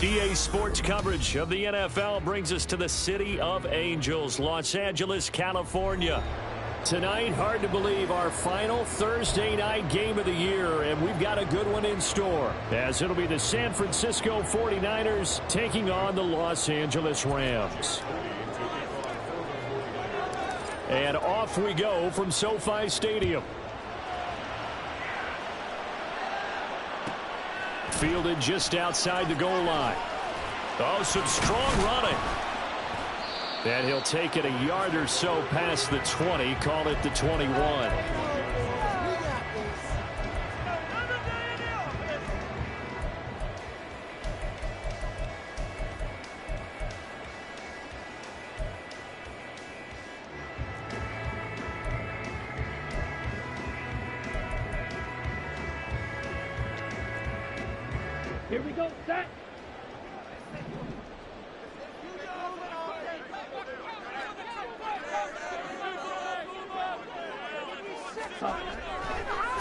EA Sports coverage of the NFL brings us to the City of Angels, Los Angeles, California. Tonight, hard to believe, our final Thursday night game of the year, and we've got a good one in store, as it'll be the San Francisco 49ers taking on the Los Angeles Rams. And off we go from SoFi Stadium. Fielded just outside the goal line. Oh, some strong running. And he'll take it a yard or so past the 20, call it the 21. Here we go, set.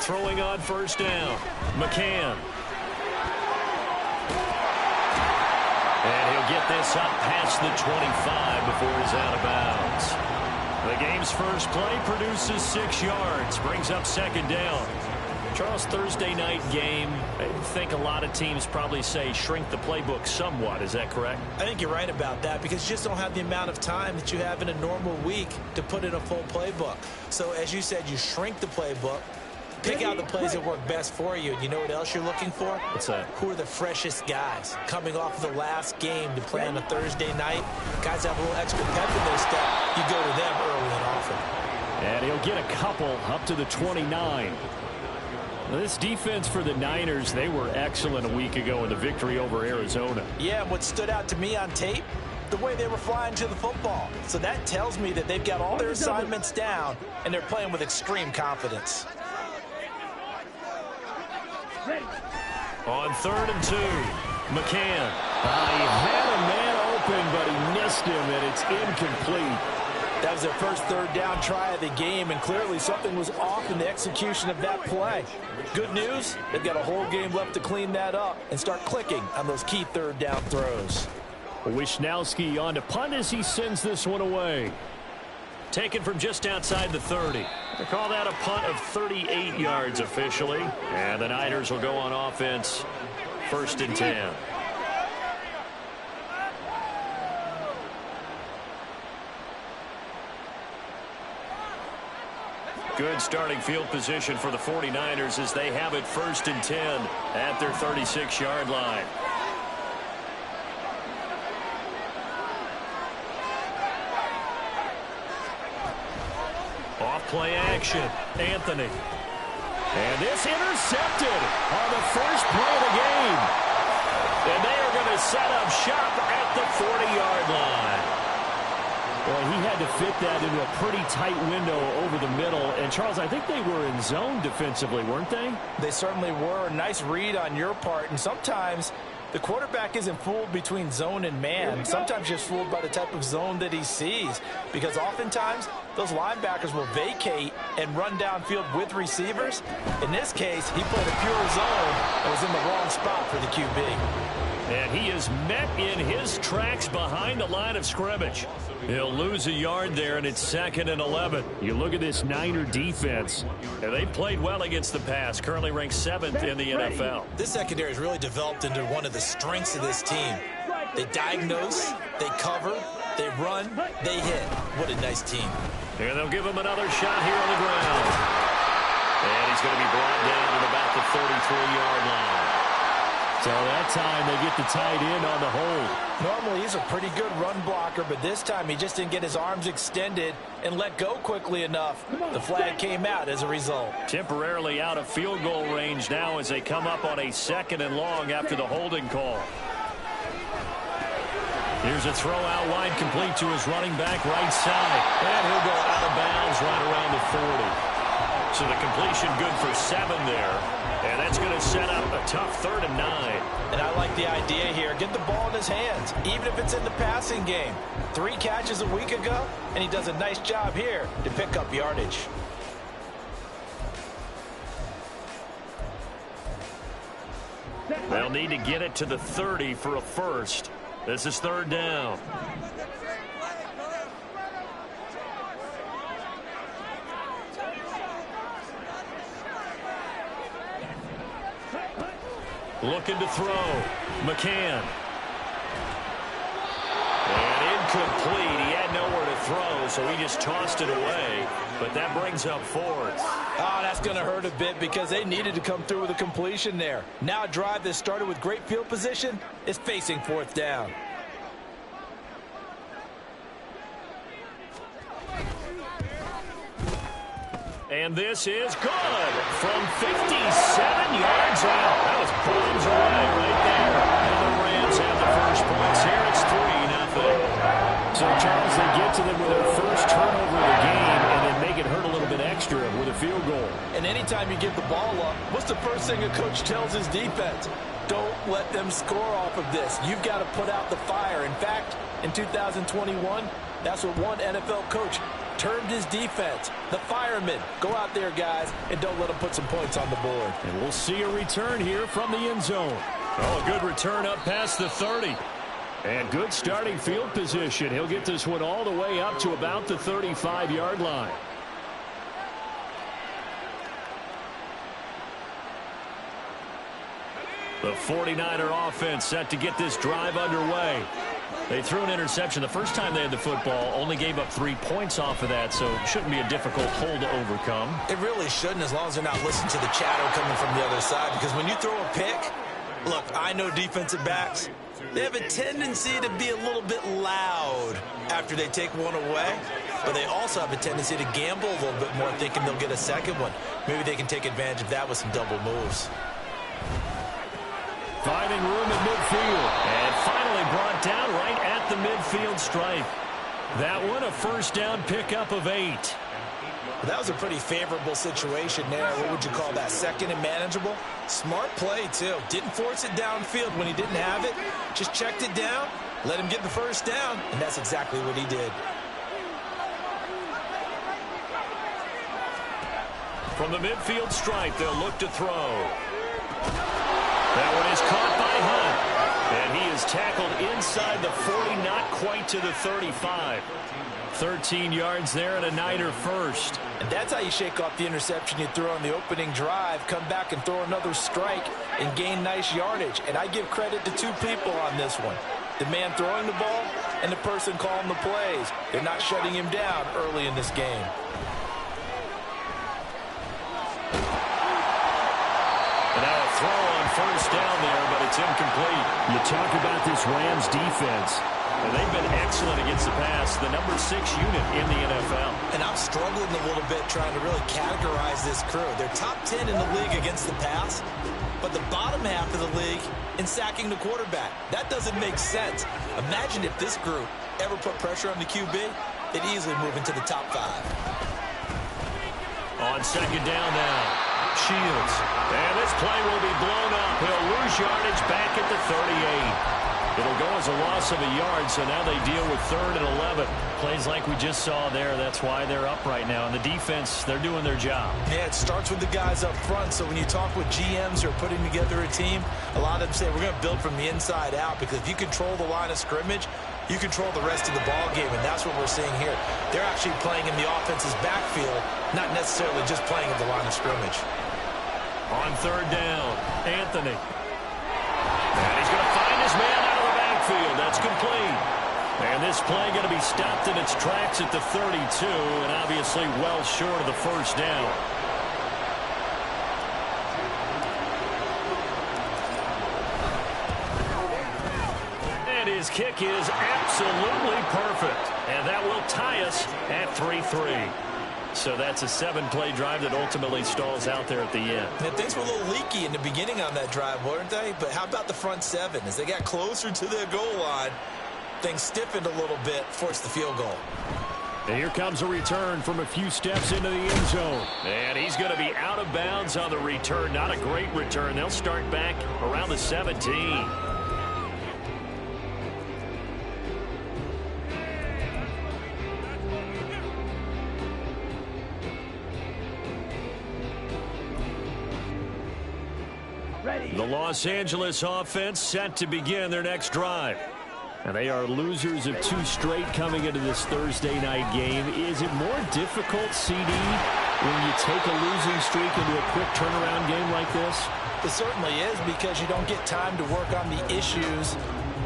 Throwing on first down, McCann. And he'll get this up past the 25 before he's out of bounds. The game's first play produces 6 yards, brings up second down. Charles, Thursday night game, I think a lot of teams probably say shrink the playbook somewhat. Is that correct? I think you're right about that because you just don't have the amount of time that you have in a normal week to put in a full playbook. So as you said, you shrink the playbook, pick out the plays that work best for you. You know what else you're looking for? What's that? Who are the freshest guys coming off of the last game to play on a Thursday night? Guys have a little extra pep in their step. You go to them early and often. And he'll get a couple up to the 29. This defense for the Niners, they were excellent a week ago in the victory over Arizona. Yeah, and what stood out to me on tape, the way they were flying to the football. So that tells me that they've got all their assignments down, and they're playing with extreme confidence. On 3rd and 2, McCann. He had a man open, but he missed him, and it's incomplete. That was their first third down try of the game, and clearly something was off in the execution of that play. Good news, they've got a whole game left to clean that up and start clicking on those key third down throws. Wishnowski on to punt as he sends this one away. Taken from just outside the 30. They call that a punt of 38 yards officially. And the Niners will go on offense, 1st and 10. Good starting field position for the 49ers as they have it 1st and 10 at their 36-yard line. Off play action, Anthony. And this intercepted on the first play of the game. And they are going to set up shop at the 40-yard line. Well, he had to fit that into a pretty tight window over the middle. And, Charles, I think they were in zone defensively, weren't they? They certainly were. Nice read on your part. And sometimes the quarterback isn't fooled between zone and man. Sometimes just fooled by the type of zone that he sees. Because oftentimes those linebackers will vacate and run downfield with receivers. In this case, he played a pure zone and was in the wrong spot for the QB. And he is met in his tracks behind the line of scrimmage. He'll lose a yard there, and it's 2nd and 11. You look at this Niner defense, and they played well against the pass, currently ranked 7th in the NFL. This secondary has really developed into one of the strengths of this team. They diagnose, they cover, they run, they hit. What a nice team. And they'll give him another shot here on the ground. And he's going to be brought down at about the 33-yard line. So that time they get the tight end on the hold. Normally he's a pretty good run blocker, but this time he just didn't get his arms extended and let go quickly enough. The flag came out as a result. Temporarily out of field goal range now as they come up on a 2nd and long after the holding call. Here's a throw out wide, complete to his running back right side. And he'll go out of bounds right around the 40. So the completion good for 7 there. And that's going to set up a tough 3rd and 9. And I like the idea here. Get the ball in his hands, even if it's in the passing game. 3 catches a week ago, and he does a nice job here to pick up yardage. They'll need to get it to the 30 for a first. This is third down. Looking to throw. McCann. And incomplete. He had nowhere to throw, so he just tossed it away. But that brings up fourth. Oh, that's going to hurt a bit because they needed to come through with a completion there. Now a drive that started with great field position is facing fourth down. And this is good from 57 yards out. That was bombs away right there. And the Rams have the first points here. It's 3-0. So, Charles, they get to them with their first turnover of the game and then make it hurt a little bit extra with a field goal. And anytime you give the ball up, what's the first thing a coach tells his defense? Don't let them score off of this. You've got to put out the fire. In fact, in 2021, that's what one NFL coach termed his defense, the firemen. Go out there, guys, and don't let them put some points on the board. And we'll see a return here from the end zone. Oh, a good return up past the 30. And good starting field position. He'll get this one all the way up to about the 35-yard line. The 49er offense set to get this drive underway. They threw an interception the first time they had the football, only gave up 3 points off of that, so it shouldn't be a difficult hole to overcome. It really shouldn't, as long as they're not listening to the chatter coming from the other side, because when you throw a pick, look, I know defensive backs, they have a tendency to be a little bit loud after they take one away, but they also have a tendency to gamble a little bit more, thinking they'll get a second one. Maybe they can take advantage of that with some double moves. Finding room at midfield. And finally brought down right at the midfield stripe. That one a first down pickup of 8. That was a pretty favorable situation there. What would you call that? Second and manageable? Smart play, too. Didn't force it downfield when he didn't have it. Just checked it down, let him get the first down, and that's exactly what he did. From the midfield stripe, they'll look to throw. That one is caught by Hunt. And he is tackled inside the 40, not quite to the 35. 13 yards there and a Niner first. And that's how you shake off the interception you threw on the opening drive, come back and throw another strike and gain nice yardage. And I give credit to two people on this one. The man throwing the ball and the person calling the plays. They're not shutting him down early in this game. And now a throw on first down there, but it's incomplete. You talk about this Rams defense. And they've been excellent against the pass, the number 6 unit in the NFL. And I'm struggling a little bit trying to really categorize this crew. They're top 10 in the league against the pass, but the bottom half of the league in sacking the quarterback. That doesn't make sense. Imagine if this group ever put pressure on the QB, they'd easily move into the top 5. On second down now, Shields. And this play will be blown up. He'll lose yardage back at the 38. It'll go as a loss of a yard, so now they deal with 3rd and 11. Plays like we just saw there. That's why they're up right now. And the defense, they're doing their job. Yeah, it starts with the guys up front. So when you talk with GMs who are putting together a team, a lot of them say we're going to build from the inside out, because if you control the line of scrimmage, you control the rest of the ball game, and that's what we're seeing here. They're actually playing in the offense's backfield, not necessarily just playing at the line of scrimmage. On third down, Anthony. And he's going to find his man out of the backfield. That's complete. And this play going to be stopped in its tracks at the 32, and obviously well short of the first down. And his kick is absolutely perfect. And that will tie us at 3-3. So that's a 7-play drive that ultimately stalls out there at the end. And things were a little leaky in the beginning on that drive, weren't they? But how about the front 7? As they got closer to their goal line, things stiffened a little bit, forced the field goal. And here comes a return from a few steps into the end zone. And he's going to be out of bounds on the return. Not a great return. They'll start back around the 17. The Los Angeles offense set to begin their next drive. And they are losers of 2 straight coming into this Thursday night game. Is it more difficult, CD, when you take a losing streak into a quick turnaround game like this? It certainly is, because you don't get time to work on the issues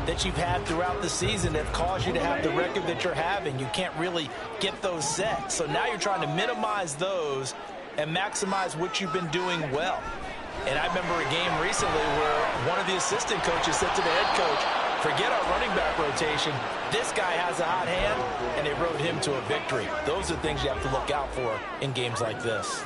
that you've had throughout the season that caused you to have the record that you're having. You can't really get those set. So now you're trying to minimize those and maximize what you've been doing well. And I remember a game recently where one of the assistant coaches said to the head coach, forget our running back rotation. This guy has a hot hand, and they rode him to a victory. Those are things you have to look out for in games like this.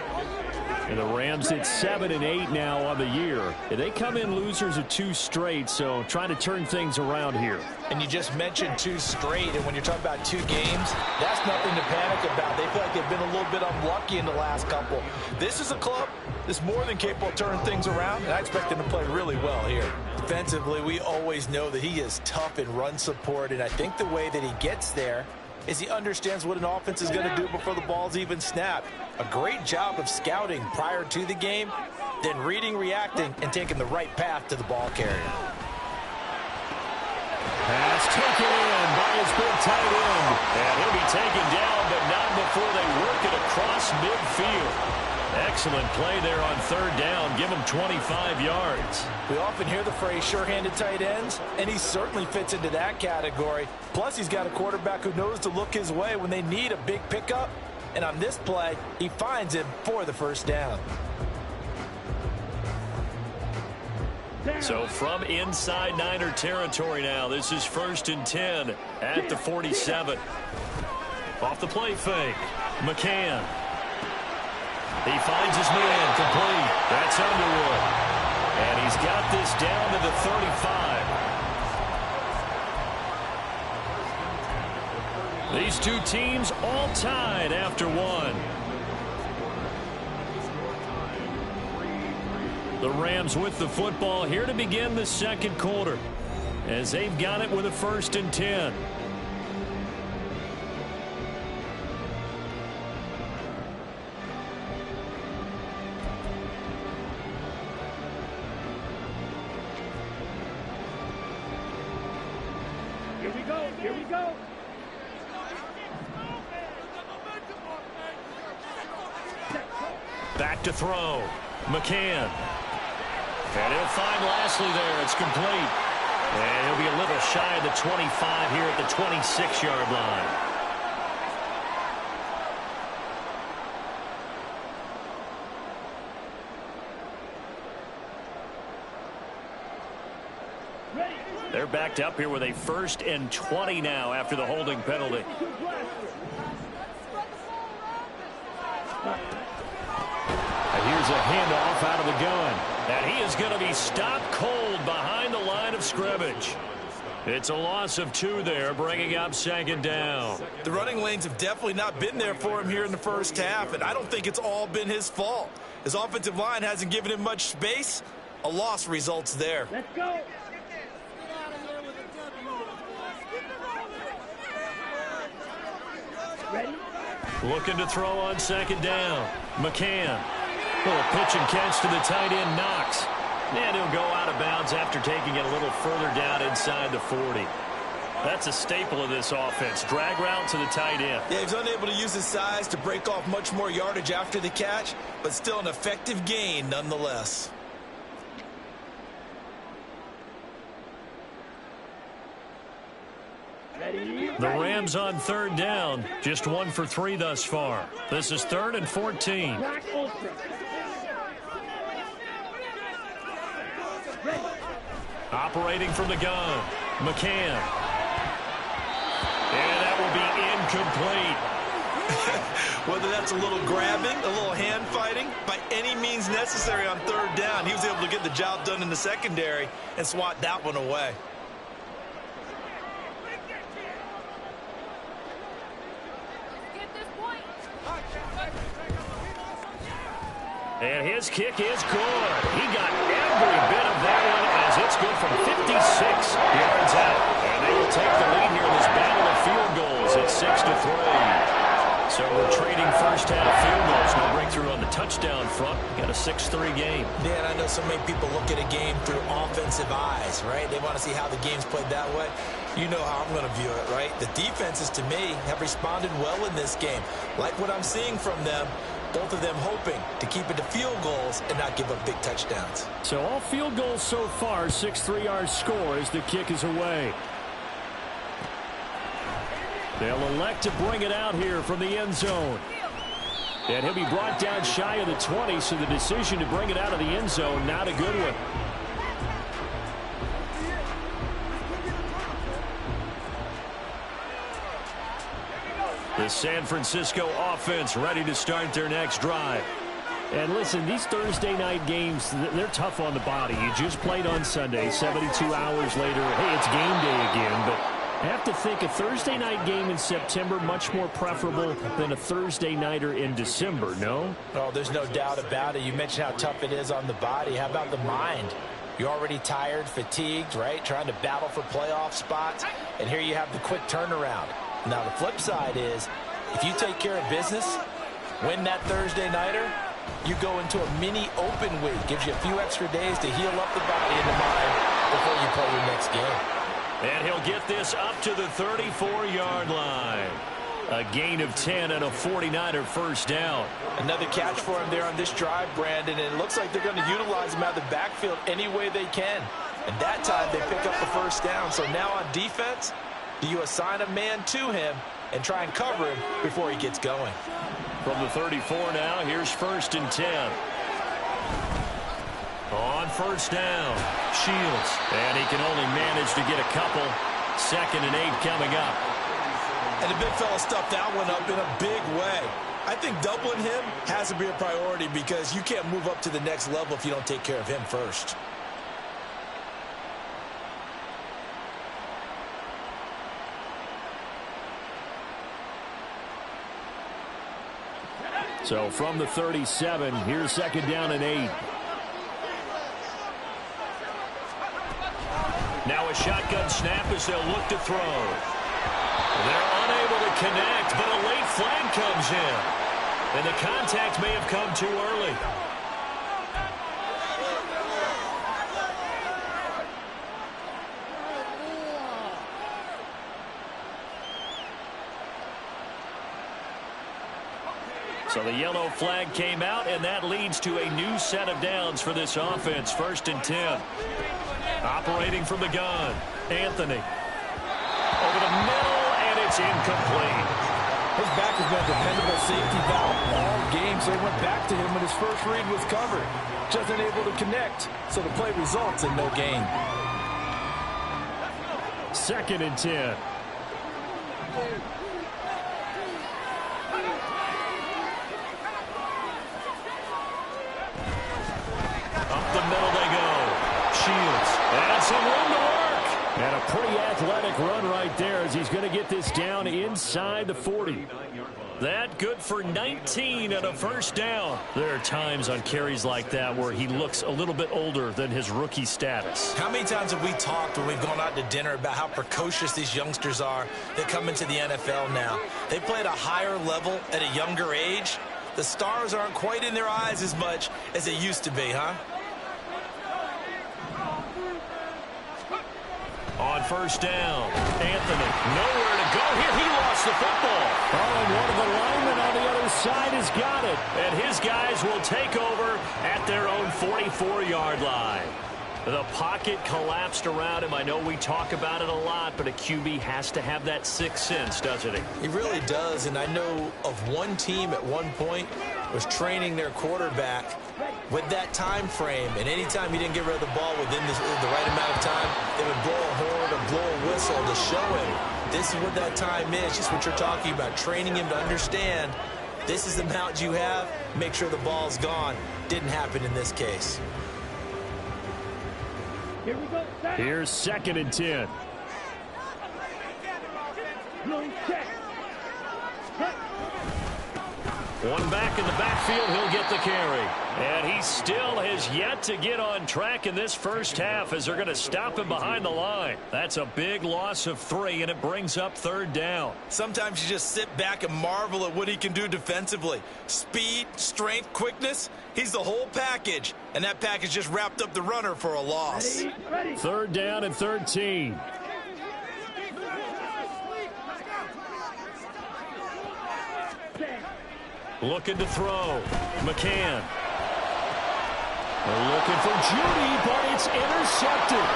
And the Rams hit 7-8 now on the year. They come in losers of 2 straight, so trying to turn things around here. And you just mentioned 2 straight, and when you're talking about 2 games, that's nothing to panic about. They feel like they've been a little bit unlucky in the last couple. This is a club that's more than capable of turning things around, and I expect them to play really well here. Defensively, we always know that he is tough in run support, and I think the way that he gets there is he understands what an offense is going to do before the ball's even snapped. A great job of scouting prior to the game, then reading, reacting, and taking the right path to the ball carrier. Pass taken in by his big tight end. And he'll be taken down, but not before they work it across midfield. Excellent play there on 3rd down. Give him 25 yards. We often hear the phrase sure-handed tight ends, and he certainly fits into that category. Plus, he's got a quarterback who knows to look his way when they need a big pickup. And on this play, he finds him for the 1st down. So from inside Niner territory now, this is 1st and 10 at the 47. Off the play fake, McCann. He finds his man complete. That's Underwood. And he's got this down to the 35. These 2 teams all tied after 1. The Rams with the football here to begin the 2nd quarter, as they've got it with a 1st and 10. Here we go. Back to throw. McCann. And he'll find Lashley there. It's complete. And he'll be a little shy of the 25 here at the 26-yard line. They're backed up here with a 1st and 20 now after the holding penalty. And here's a handoff out of the gun. And he is going to be stopped cold behind the line of scrimmage. It's a loss of 2 there, bringing up 2nd down. The running lanes have definitely not been there for him here in the 1st half, and I don't think it's all been his fault. His offensive line hasn't given him much space. A loss results there. Let's go. Ready? Looking to throw on 2nd down. McCann. Little pitch and catch to the tight end, Knox. And he'll go out of bounds after taking it a little further down inside the 40. That's a staple of this offense. Drag route to the tight end. Yeah, he's unable to use his size to break off much more yardage after the catch, but still an effective gain nonetheless. The Rams on 3rd down. Just 1 for 3 thus far. This is 3rd and 14. Operating from the gun. McCann. And that will be incomplete. Whether that's a little grabbing, a little hand fighting, by any means necessary on 3rd down, he was able to get the job done in the secondary and swat that one away. And his kick is good. He got every bit of that one as it's good from 56 yards out. And they will take the lead here in this battle of field goals at 6-3. So we're trading 1st half field goals. No breakthrough on the touchdown front. Got a 6-3 game. Dan, I know so many people look at a game through offensive eyes, right? They want to see how the game's played that way. You know how I'm going to view it, right? The defenses, to me, have responded well in this game. Like what I'm seeing from them, both of them hoping to keep it to field goals and not give up big touchdowns. So all field goals so far, 6-3 our score as the kick is away. They'll elect to bring it out here from the end zone. And he'll be brought down shy of the 20, so the decision to bring it out of the end zone, not a good one. The San Francisco offense ready to start their next drive. And listen, these Thursday night games, they're tough on the body. You just played on Sunday, 72 hours later. Hey, it's game day again, but I have to think a Thursday night game in September much more preferable than a Thursday nighter in December, no? Oh, there's no doubt about it. You mentioned how tough it is on the body. How about the mind? You're already tired, fatigued, right? Trying to battle for playoff spots. And here you have the quick turnaround. Now, the flip side is, if you take care of business, win that Thursday nighter, you go into a mini open week. Gives you a few extra days to heal up the body and the mind before you play your next game. And he'll get this up to the 34-yard line. A gain of 10 and a 49er first down. Another catch for him there on this drive, Brandon, and it looks like they're going to utilize him out of the backfield any way they can. And that time they pick up the first down. So now on defense, do you assign a man to him and try and cover him before he gets going? From the 34 now, here's 1st and 10. On first down, Shields. And he can only manage to get a couple. 2nd and 8 coming up. And the big fella stuffed that one up in a big way. I think doubling him has to be a priority because you can't move up to the next level if you don't take care of him first. So from the 37, here's 2nd down and 8. Now a shotgun snap as they'll look to throw. They're unable to connect, but a late flag comes in. And the contact may have come too early. So the yellow flag came out, and that leads to a new set of downs for this offense. 1st and 10. Operating from the gun, Anthony. Over the middle, and it's incomplete. His back has been a dependable safety valve all game, so he went back to him when his first read was covered. Just unable to connect, so the play results in no gain. 2nd and 10. Up the middle they go. Shields. And some room to work. And a pretty athletic run right there as he's going to get this down inside the 40. That good for 19 and a first down. There are times on carries like that where he looks a little bit older than his rookie status. How many times have we talked when we've gone out to dinner about how precocious these youngsters are that come into the NFL now? They play at a higher level at a younger age. The stars aren't quite in their eyes as much as they used to be, huh? On first down, Anthony, nowhere to go here. He lost the football. Oh, and one of the linemen on the other side has got it. And his guys will take over at their own 44-yard line. The pocket collapsed around him. I know we talk about it a lot, but a QB has to have that sixth sense, doesn't he? He really does, and I know of one team at one point was training their quarterback with that time frame, and anytime he didn't get rid of the ball within the right amount of time, they would blow a horn or blow a whistle to show him this is what that time is, just what you're talking about, training him to understand this is the amount you have, make sure the ball's gone. Didn't happen in this case. Here we go. Here's 2nd and 10. One back in the backfield, he'll get the carry. And he still has yet to get on track in this first half as they're going to stop him behind the line. That's a big loss of 3, and it brings up 3rd down. Sometimes you just sit back and marvel at what he can do defensively. Speed, strength, quickness, he's the whole package. And that package just wrapped up the runner for a loss. 3rd down and 13. Looking to throw. McCann. Looking for Judy, but it's intercepted.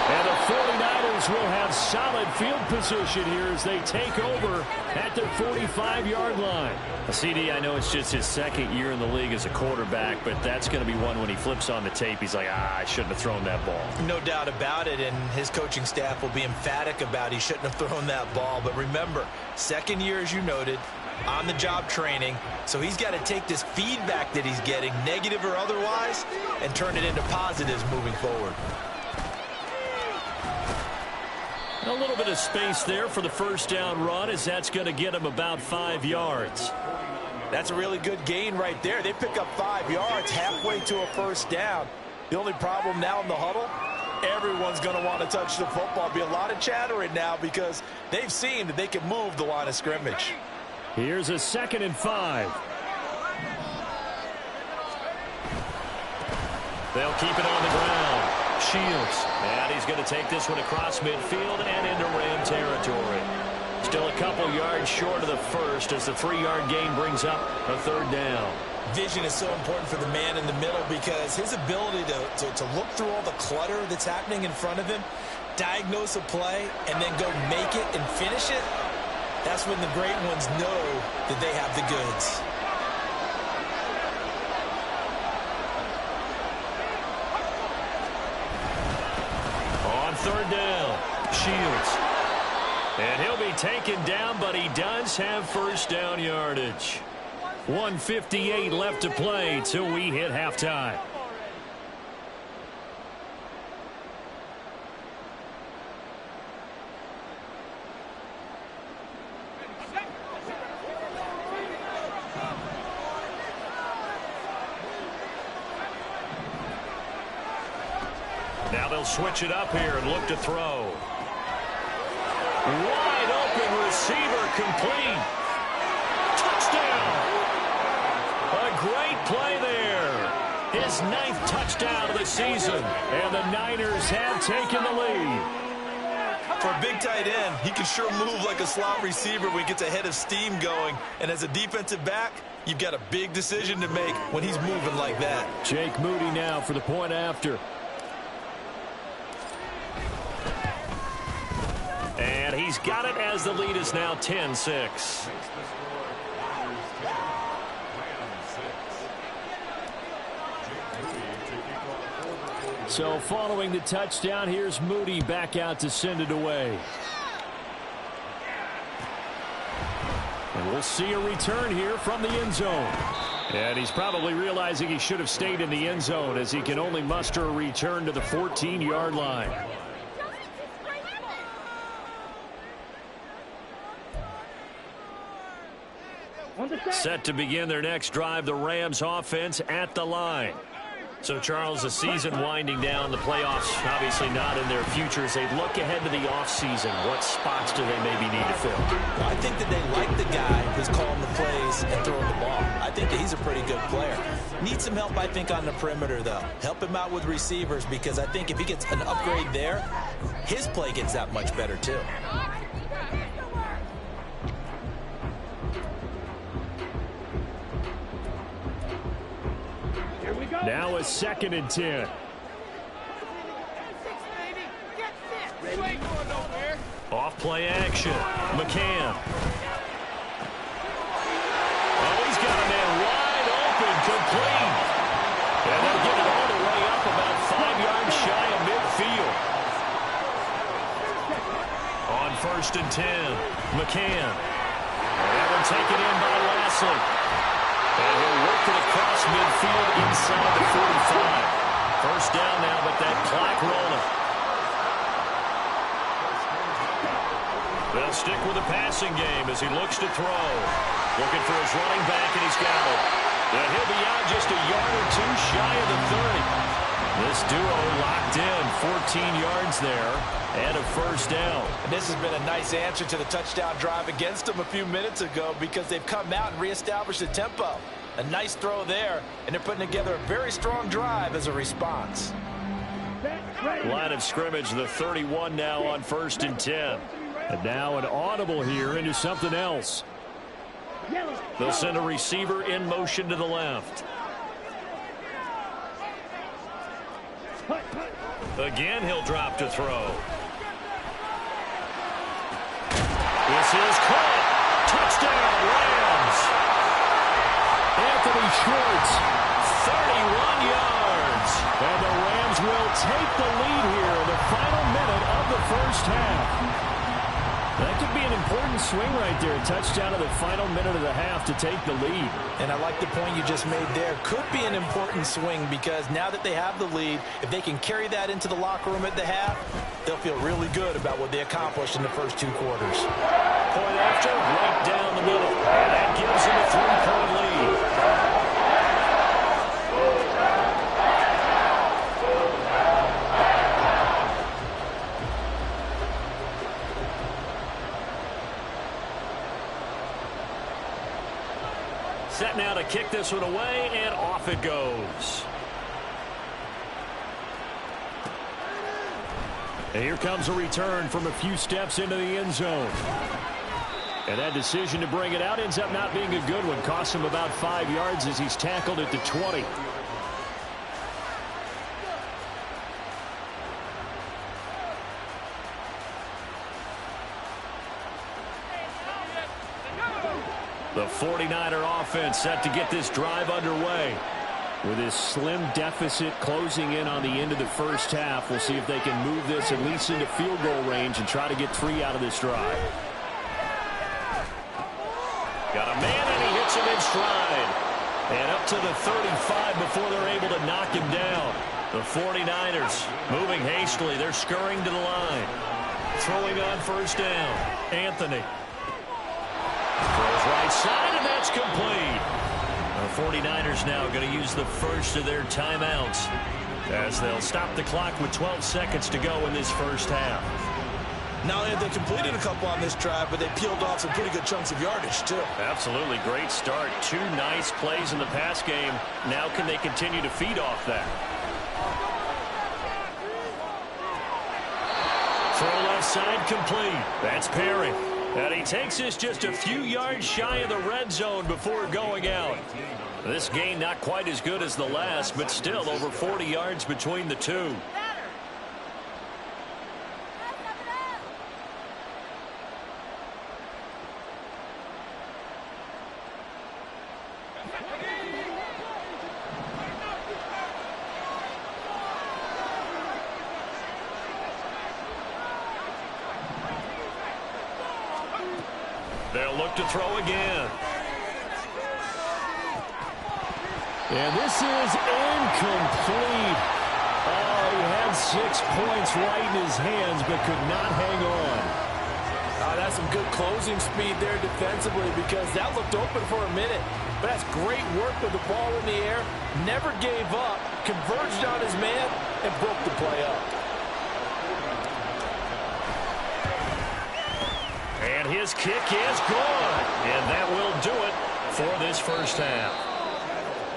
And the 49ers will have solid field position here as they take over at their 45-yard line. CD, I know it's just his 2nd year in the league as a quarterback, but that's going to be one when he flips on the tape, he's like, I shouldn't have thrown that ball. No doubt about it, and his coaching staff will be emphatic about he shouldn't have thrown that ball. But remember, 2nd year, as you noted, on-the-job training, so he's got to take this feedback that he's getting, negative or otherwise, and turn it into positives moving forward. A little bit of space there for the first down run, as that's going to get him about 5 yards. That's a really good gain right there. They pick up 5 yards halfway to a first down. The only problem now in the huddle, everyone's going to want to touch the football. Be a lot of chattering now because they've seen that they can move the line of scrimmage. Here's a 2nd and 5. They'll keep it on the ground. Shields. And he's going to take this one across midfield and into Ram territory. Still a couple yards short of the first as the 3-yard gain brings up a 3rd down. Vision is so important for the man in the middle because his ability to look through all the clutter that's happening in front of him, diagnose a play, and then go make it and finish it, that's when the great ones know that they have the goods. On 3rd down, Shields. And he'll be taken down, but he does have first down yardage. 1:58 left to play till we hit halftime. Now they'll switch it up here and look to throw. Wide open receiver complete. Touchdown. A great play there. His 9th touchdown of the season. And the Niners have taken the lead. For a big tight end, he can sure move like a slot receiver when he gets a head of steam going. And as a defensive back, you've got a big decision to make when he's moving like that. Jake Moody now for the point after. And he's got it as the lead is now 10-6. So following the touchdown, here's Moody back out to send it away. And we'll see a return here from the end zone. And he's probably realizing he should have stayed in the end zone as he can only muster a return to the 14-yard line. Set to begin their next drive, the Rams offense at the line. So, Charles, the season winding down, the playoffs obviously not in their future. As they look ahead to the offseason, what spots do they maybe need to fill? Well, I think that they like the guy who's calling the plays and throwing the ball. I think that he's a pretty good player. Needs some help, I think, on the perimeter, though. Help him out with receivers because I think if he gets an upgrade there, his play gets that much better, too. Now a 2nd and 10. Off play action. McCann. Oh, he's got a man wide open, complete. And they'll get it all the way up about 5 yards shy of midfield. On 1st and 10, McCann. And will take it in by Lashley. And he'll work it across midfield inside the 45. First down now, but that clock rolling. They'll They'll stick with the passing game as he looks to throw. Looking for his running back, and he's got it. And he'll be out just a yard or two shy of the 30. This duo locked in, 14 yards there, and a first down. And this has been a nice answer to the touchdown drive against them a few minutes ago because they've come out and reestablished the tempo. A nice throw there, and they're putting together a very strong drive as a response. Line of scrimmage, the 31 now on 1st and 10. And now an audible here into something else. They'll send a receiver in motion to the left. Again, he'll drop to throw. This is caught. Touchdown, Rams. Anthony Schwartz, 31 yards. and the Rams will take the lead here in the final minute of the first half. That could be an important swing right there. A touchdown in the final minute of the half to take the lead. And I like the point you just made there. Could be an important swing because now that they have the lead, if they can carry that into the locker room at the half, they'll feel really good about what they accomplished in the first 2 quarters. Point after, right down the middle. And that gives them a 3-point lead. Set now to kick this one away, and off it goes. And here comes a return from a few steps into the end zone. And that decision to bring it out ends up not being a good one. Costs him about 5 yards as he's tackled at the 20. The 49er offense set to get this drive underway. With this slim deficit closing in on the end of the first half, we'll see if they can move this at least into field goal range and try to get 3 out of this drive. Got a man, and he hits him in stride. And up to the 35 before they're able to knock him down. The 49ers moving hastily. They're scurrying to the line. Throwing on first down. Anthony. Throws right side, and that's complete. The 49ers now going to use the first of their timeouts as they'll stop the clock with 12 seconds to go in this first half. Not only have they completed a couple on this drive, but they peeled off some pretty good chunks of yardage, too. Absolutely great start. 2 nice plays in the pass game. Now can they continue to feed off that? Throw left side complete. That's Perry. And he takes this just a few yards shy of the red zone before going out. This gain not quite as good as the last, but still over 40 yards between the two. They'll look to throw again. And this is incomplete. Oh, he had 6 points right in his hands, but could not hang on. That's some good closing speed there defensively because that looked open for a minute. But that's great work with the ball in the air. Never gave up, converged on his man, and broke the play up. And his kick is good. And that will do it for this first half.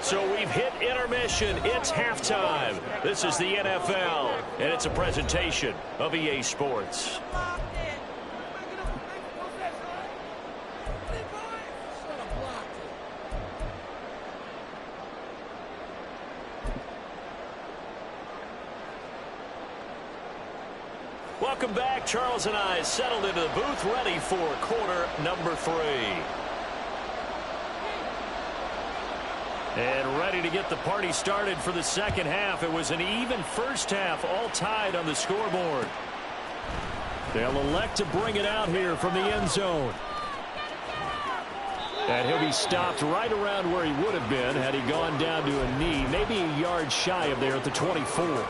So we've hit intermission. It's halftime. This is the NFL, and it's a presentation of EA Sports. Welcome back. Charles and I settled into the booth, ready for quarter number 3. And ready to get the party started for the second half. It was an even first half, all tied on the scoreboard. They'll elect to bring it out here from the end zone. And he'll be stopped right around where he would have been had he gone down to a knee, maybe a yard shy of there at the 24.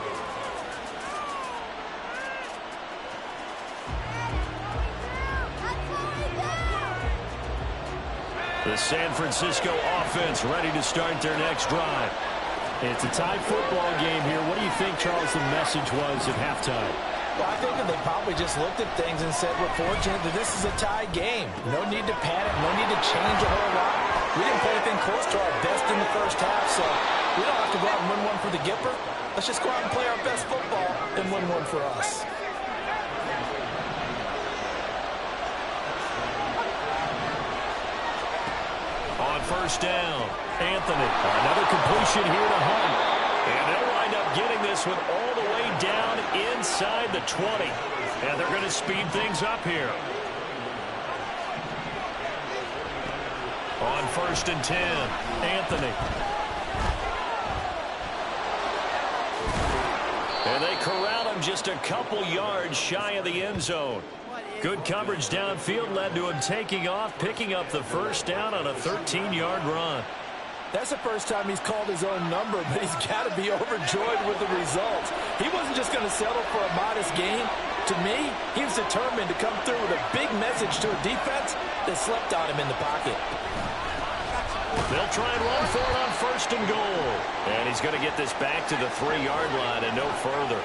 The San Francisco offense ready to start their next drive. It's a tied football game here. What do you think, Charles, the message was at halftime? Well, I think that they probably just looked at things and said, we're fortunate that this is a tie game. No need to panic. No need to change a whole lot. We didn't play anything close to our best in the first half, so we don't have to go out and win one for the Gipper. Let's just go out and play our best football and win one for us. On first down, Anthony. Another completion here to Hunt. And they'll wind up getting this one all the way down inside the 20. And they're going to speed things up here. On first and 10, Anthony. And they corral him just a couple yards shy of the end zone. Good coverage downfield led to him taking off, picking up the first down on a 13-yard run. That's the first time he's called his own number, but he's got to be overjoyed with the results. He wasn't just going to settle for a modest gain. To me, he was determined to come through with a big message to a defense that slept on him in the pocket. They'll try and run for it on first and goal. And he's going to get this back to the 3-yard line and no further.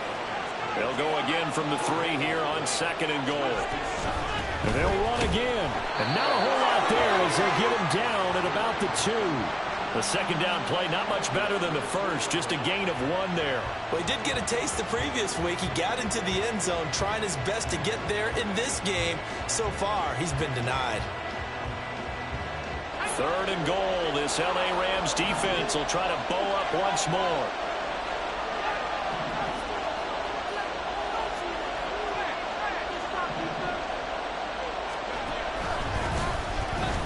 They'll go again from the 3 here on second and goal. And they'll run again. And not a whole lot there as they get him down at about the 2. The second down play not much better than the first. Just a gain of 1 there. Well, he did get a taste the previous week. He got into the end zone trying his best to get there in this game. So far, he's been denied. Third and goal. This L.A. Rams defense will try to bow up once more.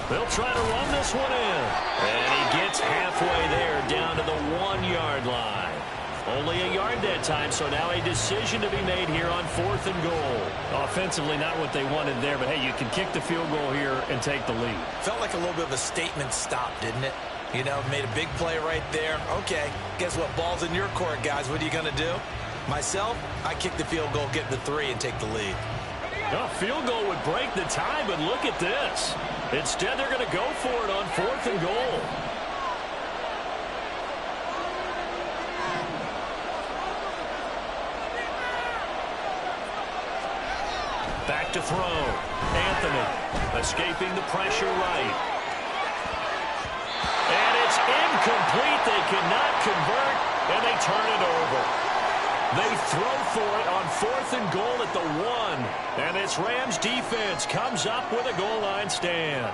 They'll try to run this one in. And he gets halfway there down to the 1-yard line. Only a yard that time, so now a decision to be made here on fourth and goal. Offensively, not what they wanted there, but hey, you can kick the field goal here and take the lead. Felt like a little bit of a statement stop, didn't it? You know, made a big play right there. Okay, guess what? Ball's in your court, guys. What are you going to do? Myself, I kick the field goal, get the 3, and take the lead. A field goal would break the tie, but look at this. Instead, they're going to go for it on fourth and goal. Back to throw. Anthony escaping the pressure right. And it's incomplete. They cannot convert, and they turn it over. They throw for it on fourth and goal at the 1. And this Rams defense comes up with a goal line stand.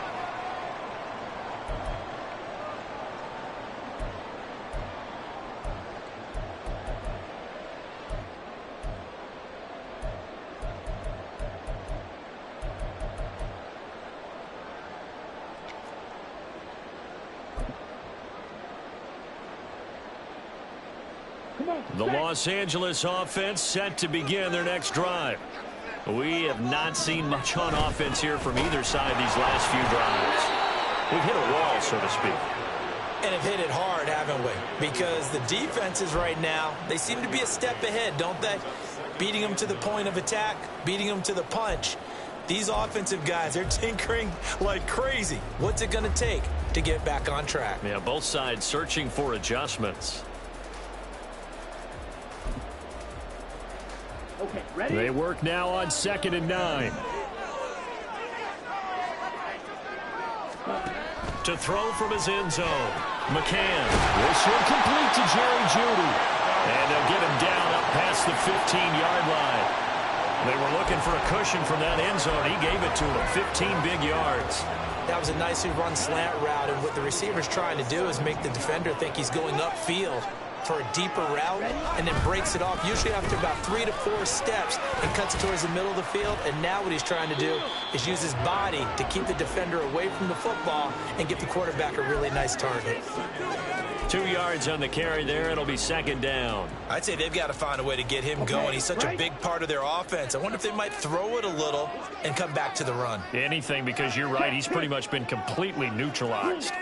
The Los Angeles offense set to begin their next drive. We have not seen much on offense here from either side these last few drives. We've hit a wall, so to speak. And have hit it hard, haven't we? Because the defenses right now, they seem to be a step ahead, don't they? Beating them to the point of attack, beating them to the punch. These offensive guys, they're tinkering like crazy. What's it going to take to get back on track? Yeah, both sides searching for adjustments. Okay, ready? They work now on second and 9. To throw from his end zone, McCann. This one complete to Jerry Jeudy. And they'll get him down up past the 15-yard line. They were looking for a cushion from that end zone. He gave it to them, 15 big yards. That was a nicely run slant route, and what the receiver's trying to do is make the defender think he's going upfield for a deeper route, and then breaks it off, usually after about 3 to 4 steps, and cuts it towards the middle of the field. And now what he's trying to do is use his body to keep the defender away from the football and give the quarterback a really nice target. 2 yards on the carry there. It'll be second down. I'd say they've got to find a way to get him going. He's such a big part of their offense. I wonder if they might throw it a little and come back to the run. Anything, because you're right. He's pretty much been completely neutralized.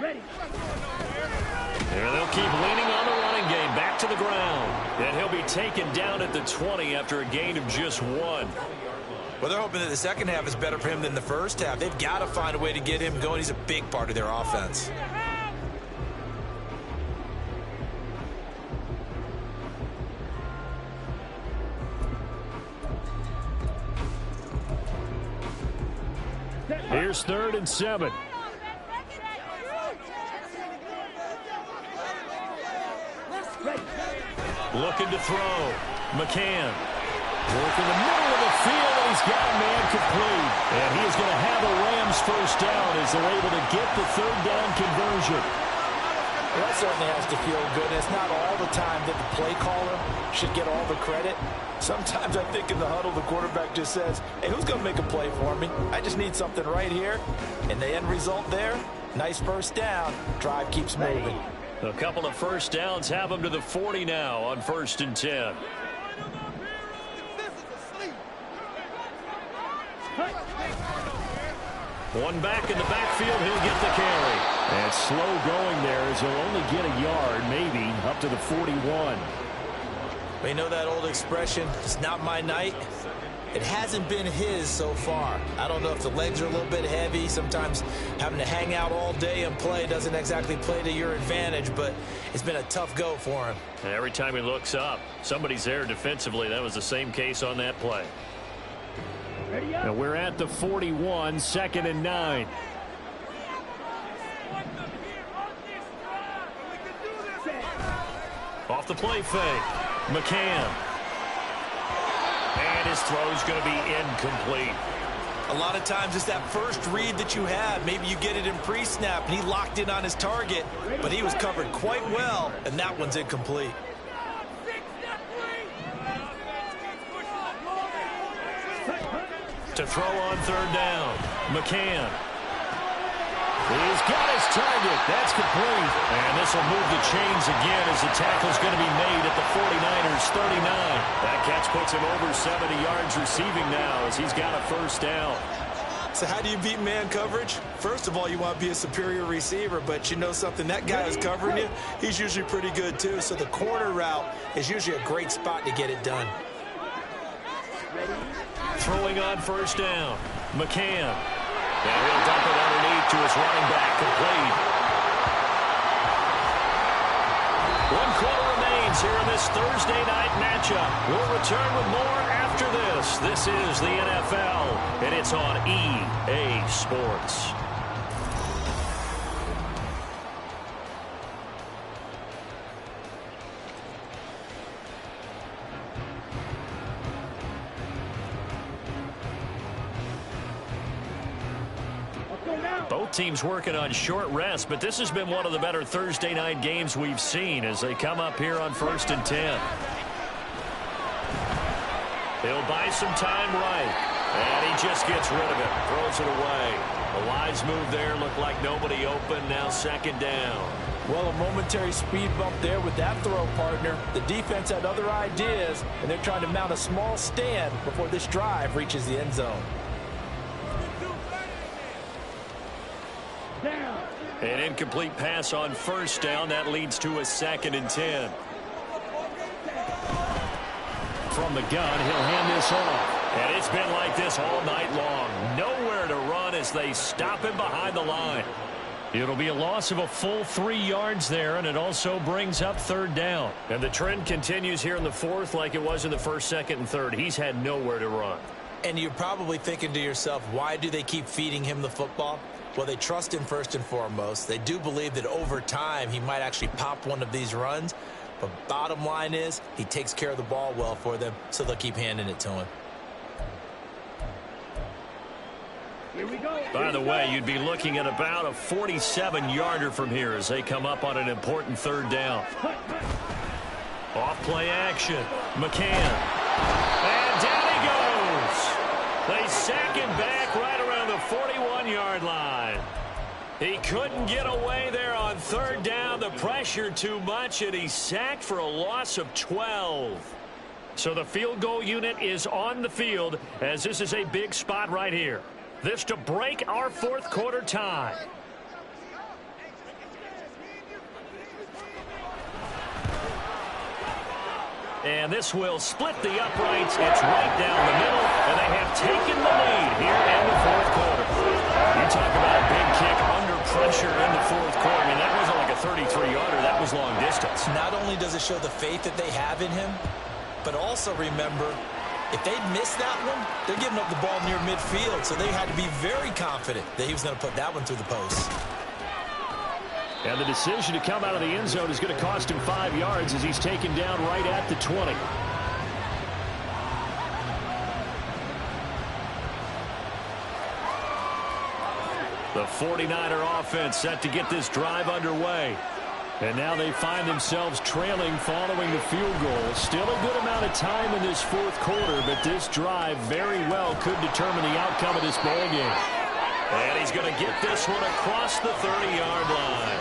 Ready. There they'll keep leaning on the running game. Back to the ground. And he'll be taken down at the 20 after a gain of just 1. Well, they're hoping that the second half is better for him than the first half. They've got to find a way to get him going. He's a big part of their offense. Here's 3rd and 7. Looking to throw. McCann. Working the middle of the field, and he's got a man complete. And he is going to have a Rams first down as they're able to get the 3rd down conversion. Well, that certainly has to feel good. And it's not all the time that the play caller should get all the credit. Sometimes I think in the huddle, the quarterback just says, hey, who's going to make a play for me? I just need something right here. And the end result there, nice first down. Drive keeps moving. A couple of first downs have them to the 40 now on 1st and 10. One back in the backfield, he'll get the carry. And slow going there as he'll only get a yard, maybe, up to the 41. We know that old expression, it's not my night. It hasn't been his so far. I don't know if the legs are a little bit heavy. Sometimes having to hang out all day and play doesn't exactly play to your advantage, but it's been a tough go for him. And every time he looks up, somebody's there defensively. That was the same case on that play. Now we're at the 41, 2nd and 9. Off the play fake. McCann. And his throw's going to be incomplete. A lot of times it's that first read that you have. Maybe you get it in pre-snap, and he locked in on his target, but he was covered quite well, and that one's incomplete. To throw on 3rd down. McCann. He's got his target. That's complete. And this will move the chains again as the tackle's going to be made at the 49ers 39. That catch puts him over 70 yards receiving now as he's got a first down. So how do you beat man coverage? First of all, you want to be a superior receiver, but you know something, that guy who's covering you, he's usually pretty good too. So the corner route is usually a great spot to get it done. Throwing on 1st down. McCann. And he'll dump it underneath to his running back, complete. 1 quarter remains here in this Thursday night matchup. We'll return with more after this. This is the NFL, and it's on EA Sports. Both teams working on short rest, but this has been one of the better Thursday night games we've seen as they come up here on 1st and 10. He'll buy some time right, and he just gets rid of it, throws it away. A wise move there, looked like nobody open, now 2nd down. Well, a momentary speed bump there with that throw, partner. The defense had other ideas, and they're trying to mount a small stand before this drive reaches the end zone. An incomplete pass on 1st down. That leads to a 2nd and 10. From the gun, he'll hand this off. And it's been like this all night long. Nowhere to run as they stop him behind the line. It'll be a loss of a full 3 yards there, and it also brings up 3rd down. And the trend continues here in the 4th like it was in the 1st, 2nd, and 3rd. He's had nowhere to run. And you're probably thinking to yourself, why do they keep feeding him the football? Well, they trust him first and foremost. They do believe that over time he might actually pop one of these runs. But bottom line is he takes care of the ball well for them, so they'll keep handing it to him. Here we go. By the way, you'd be looking at about a 47-yarder from here as they come up on an important 3rd down. Off play action. McCann. And down he goes. They sack him back right around the 41-yard line. He couldn't get away there on 3rd down. The pressure too much, and he's sacked for a loss of 12. So the field goal unit is on the field as this is a big spot right here. This to break our 4th quarter tie. And this will split the uprights. It's right down the middle, and they have taken the lead here in the fourth quarter. You talk about a big kick under pressure in the fourth quarter. I mean, that wasn't like a 33-yarder. That was long distance. Not only does it show the faith that they have in him, but also remember, if they'd missed that one, they're giving up the ball near midfield, so they had to be very confident that he was going to put that one through the post. And the decision to come out of the end zone is going to cost him 5 yards as he's taken down right at the 20. The 49er offense set to get this drive underway. And now they find themselves trailing following the field goal. Still a good amount of time in this fourth quarter, but this drive very well could determine the outcome of this ball game. And he's going to get this one across the 30-yard line.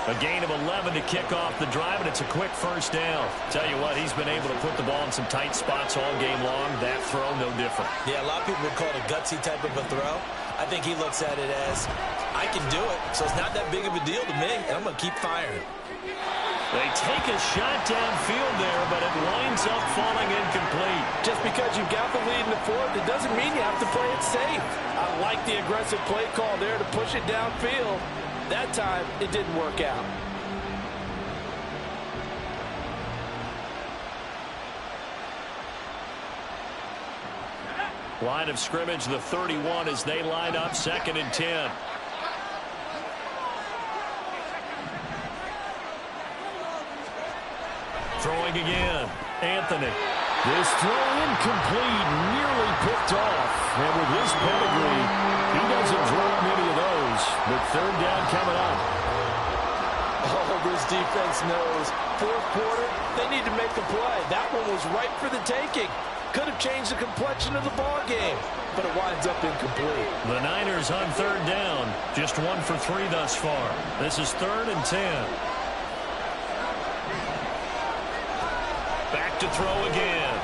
A gain of 11 to kick off the drive, and it's a quick first down. Tell you what, he's been able to put the ball in some tight spots all game long. That throw, no different. Yeah, a lot of people would call it a gutsy type of a throw. I think he looks at it as, I can do it, so it's not that big of a deal to me, and I'm going to keep firing. They take a shot downfield there, but it winds up falling incomplete. Just because you've got the lead in the fourth, it doesn't mean you have to play it safe. I like the aggressive play call there to push it downfield. That time, it didn't work out. Line of scrimmage, the 31 as they line up, 2nd and 10. Throwing again, Anthony. This throw incomplete, nearly picked off. And with his pedigree, he doesn't drop many of those. But 3rd down coming up. Oh, this defense knows. Fourth quarter, they need to make a play. That one was right for the taking. Could have changed the complexion of the ball game, but it winds up incomplete. The Niners on 3rd down. Just 1 for 3 thus far. This is 3rd and 10. Back to throw again.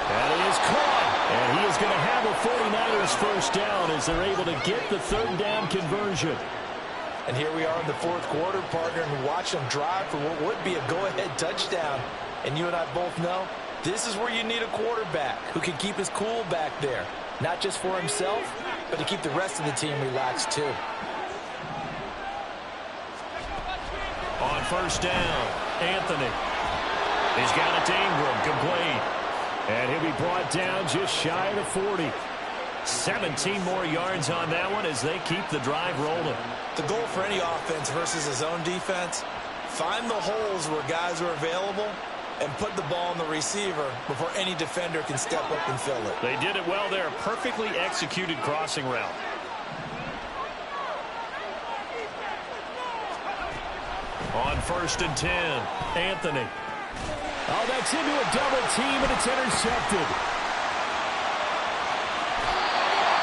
That is caught. And he is going to have a 49ers first down as they're able to get the 3rd down conversion. And here we are in the fourth quarter, partner, and watch them drive for what would be a go-ahead touchdown. And you and I both know this is where you need a quarterback who can keep his cool back there. Not just for himself, but to keep the rest of the team relaxed too. On 1st down, Anthony. He's got it to Ingram, complete. And he'll be brought down just shy of the 40. 17 more yards on that one as they keep the drive rolling. The goal for any offense versus his own defense, find the holes where guys are available and put the ball on the receiver before any defender can step up and fill it. They did it well there. A perfectly executed crossing route. On 1st and 10, Anthony. Oh, that's into a double team, and it's intercepted.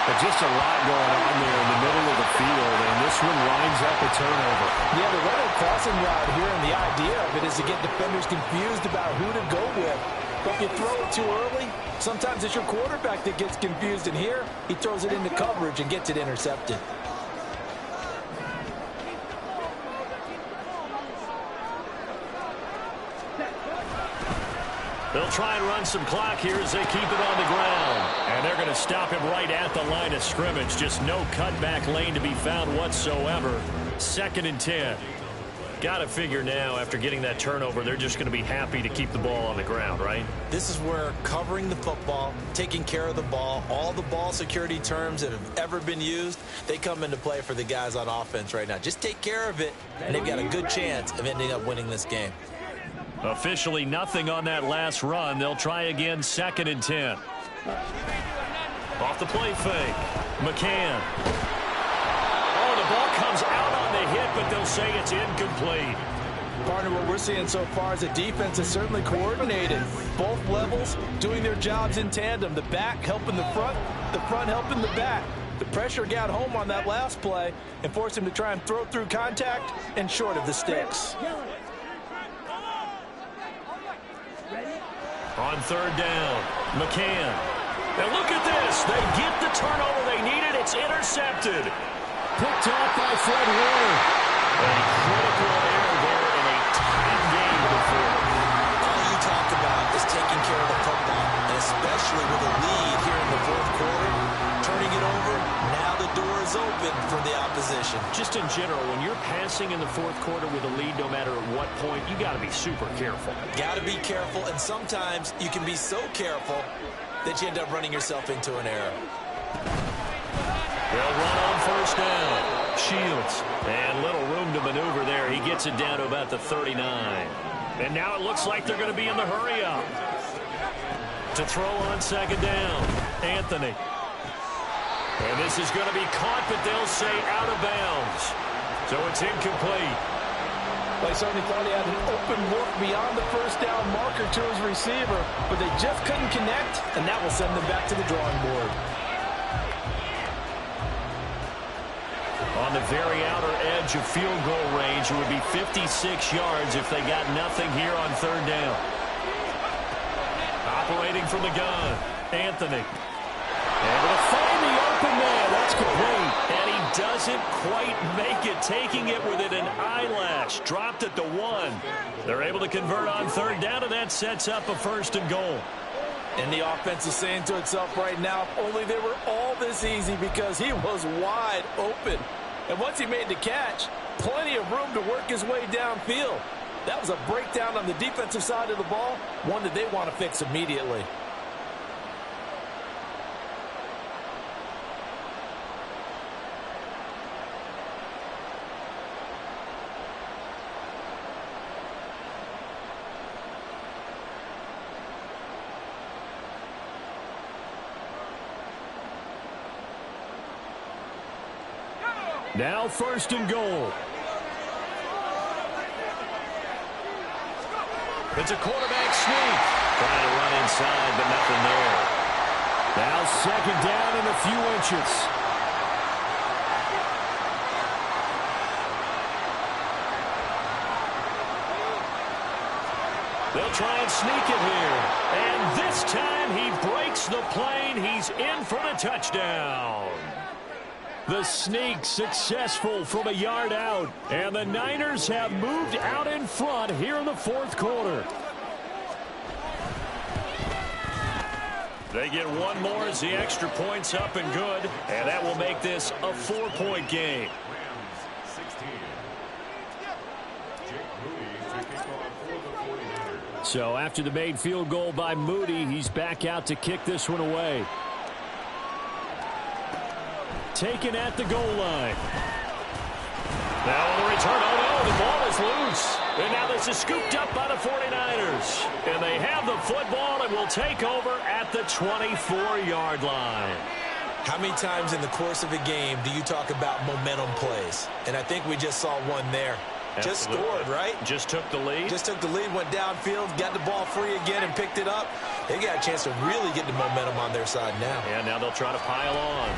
But just a lot going on there in the middle of the field, and this one winds up a turnover. Yeah, the running crossing route here, and the idea of it is to get defenders confused about who to go with. But if you throw it too early, sometimes it's your quarterback that gets confused, and here he throws it into coverage and gets it intercepted. They'll try and run some clock here as they keep it on the ground. And they're going to stop him right at the line of scrimmage. Just no cutback lane to be found whatsoever. 2nd and 10. Got to figure now, after getting that turnover, they're just going to be happy to keep the ball on the ground, right? This is where covering the football, taking care of the ball, all the ball security terms that have ever been used, they come into play for the guys on offense right now. Just take care of it, and they've got a good chance of ending up winning this game. Officially nothing on that last run. They'll try again, 2nd and 10. Off the play fake. McCann. Oh, the ball comes out on the hit, but they'll say it's incomplete. Partner, what we're seeing so far is the defense is certainly coordinated. Both levels doing their jobs in tandem. The back helping the front helping the back. The pressure got home on that last play and forced him to try and throw through contact and short of the sticks. On 3rd down, McCann. And look at this. They get the turnover they needed. It's intercepted. Picked off by Fred Warner. A critical error there in a tight game especially with a lead here in the fourth quarter. Turning it over, now the door is open for the opposition. Just in general, when you're passing in the fourth quarter with a lead, no matter at what point, you got to be super careful. Got to be careful, and sometimes you can be so careful that you end up running yourself into an error. They'll run on first down. Shields. And little room to maneuver there. He gets it down to about the 39. And now it looks like they're going to be in the hurry-up. To throw on second down. Anthony. And this is going to be caught, but they'll say out of bounds. So it's incomplete. They certainly thought he had an open look beyond the first down marker to his receiver, but they just couldn't connect, and that will send them back to the drawing board. On the very outer edge of field goal range, it would be 56 yards if they got nothing here on third down. Operating from the gun, Anthony. Able to find the open man. That's complete. And he doesn't quite make it, taking it within an eyelash. Dropped at the 1. They're able to convert on third down, and that sets up a first and goal. And the offense is saying to itself right now, if only they were all this easy, because he was wide open. And once he made the catch, plenty of room to work his way downfield. That was a breakdown on the defensive side of the ball, one that they want to fix immediately. Now first and goal. It's a quarterback sneak. Trying to run inside, but nothing there. Now second down and a few inches. They'll try and sneak it here. And this time he breaks the plane. He's in for the touchdown. The sneak successful from a yard out. And the Niners have moved out in front here in the fourth quarter. They get one more as the extra point's up and good. And that will make this a 4-point game. So after the made field goal by Moody, he's back out to kick this one away. Taken at the goal line. Now on the return, oh no, the ball is loose. And now this is scooped up by the 49ers. And they have the football and will take over at the 24-yard line. How many times in the course of a game do you talk about momentum plays? And I think we just saw one there. Absolutely. Just scored, right? Just took the lead. Just took the lead, went downfield, got the ball free again and picked it up. They got a chance to really get the momentum on their side now. And now they'll try to pile on.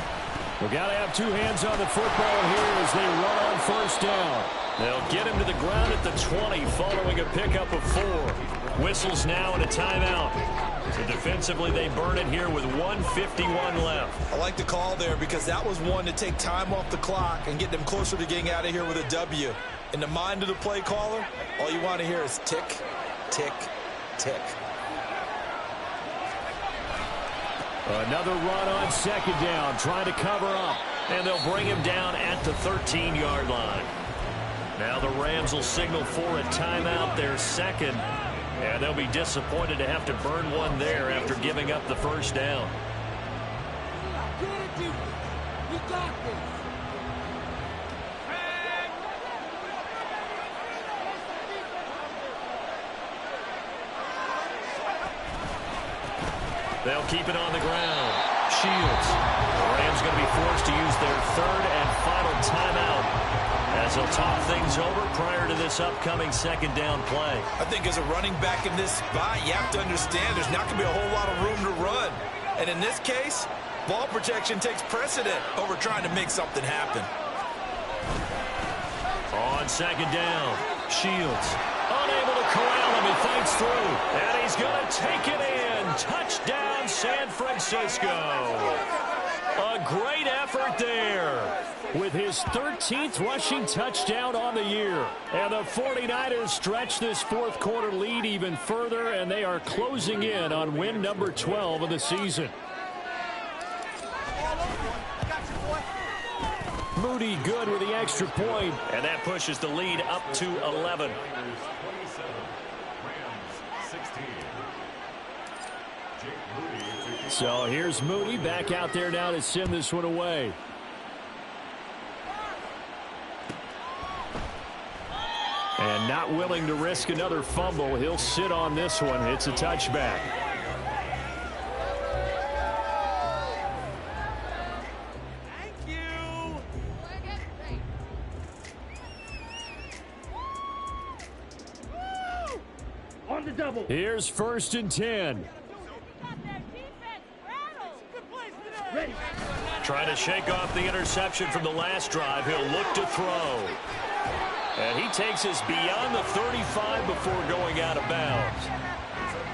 We've got to have two hands on the football here as they run on first down. They'll get him to the ground at the 20 following a pickup of 4. Whistles now and a timeout. So defensively they burn it here with 1:51 left. I like the call there because that was one to take time off the clock and get them closer to getting out of here with a W. In the mind of the play caller, all you want to hear is tick, tick, tick. Another run on second down, trying to cover up. And they'll bring him down at the 13-yard line. Now the Rams will signal for a timeout, their second. And they'll be disappointed to have to burn one there after giving up the first down. They'll keep it on the ground. Shields. The Rams going to be forced to use their third and final timeout as they'll talk things over prior to this upcoming second down play. I think as a running back in this spot, you have to understand there's not going to be a whole lot of room to run. And in this case, ball protection takes precedent over trying to make something happen. On second down, Shields unable to corral him. He fights through, and he's going to take it in. Touchdown, San Francisco. A great effort there. with his 13th rushing touchdown on the year. And the 49ers stretch this fourth quarter lead even further, and they are closing in on win number 12 of the season. Moody good with the extra point. And that pushes the lead up to 11. So here's Moody back out there now to send this one away. And not willing to risk another fumble. He'll sit on this one. It's a touchback. On the double. Here's 1st and 10. Ready. Trying to shake off the interception from the last drive. He'll look to throw. And he takes us beyond the 35 before going out of bounds.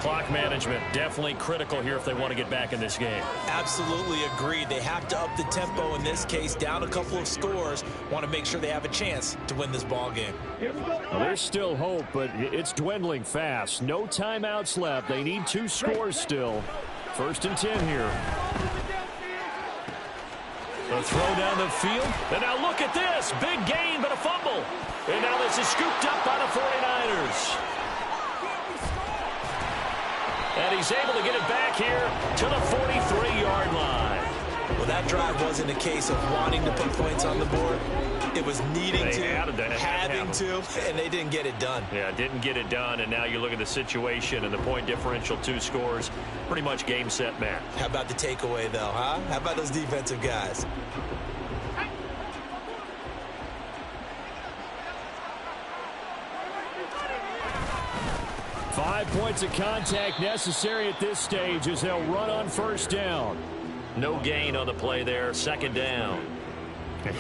Clock management definitely critical here if they want to get back in this game. Absolutely agreed. They have to up the tempo in this case, down a couple of scores. Want to make sure they have a chance to win this ball game. Here we go. Well, there's still hope, but it's dwindling fast. No timeouts left. They need 2 scores still. 1st and 10 here. A throw down the field. And now look at this. Big gain, but a fumble. And now this is scooped up by the 49ers. And he's able to get it back here to the 43-yard line. Well, that drive wasn't a case of wanting to put points on the board. It was needing They to, having to, and they didn't get it done. Yeah, didn't get it done, and now you look at the situation and the point differential, 2 scores, pretty much game, set, match. How about the takeaway, though, huh? How about those defensive guys? Five points of contact necessary at this stage as they'll run on 1st down. No gain on the play there, 2nd down.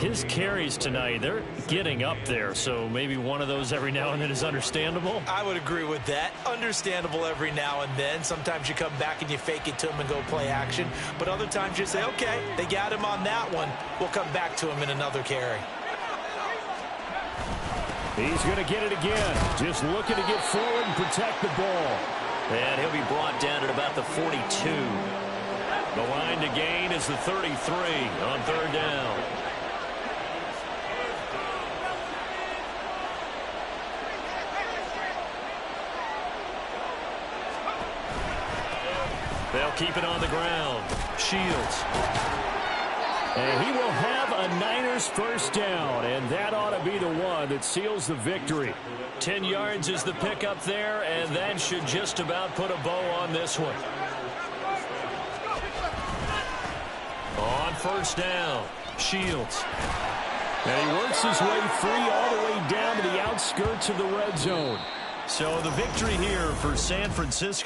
His carries tonight, they're getting up there, so maybe one of those every now and then is understandable. I would agree with that. Understandable every now and then. Sometimes you come back and you fake it to him and go play action. But other times you say, okay, they got him on that one. We'll come back to him in another carry. He's going to get it again. Just looking to get forward and protect the ball. And he'll be brought down at about the 42. The line to gain is the 33 on 3rd down. They'll keep it on the ground. Shields. And he will have a Niners 1st down, and that ought to be the one that seals the victory. 10 yards is the pickup there, and that should just about put a bow on this one. On 1st down, Shields. And he works his way free all the way down to the outskirts of the red zone. So the victory here for San Francisco.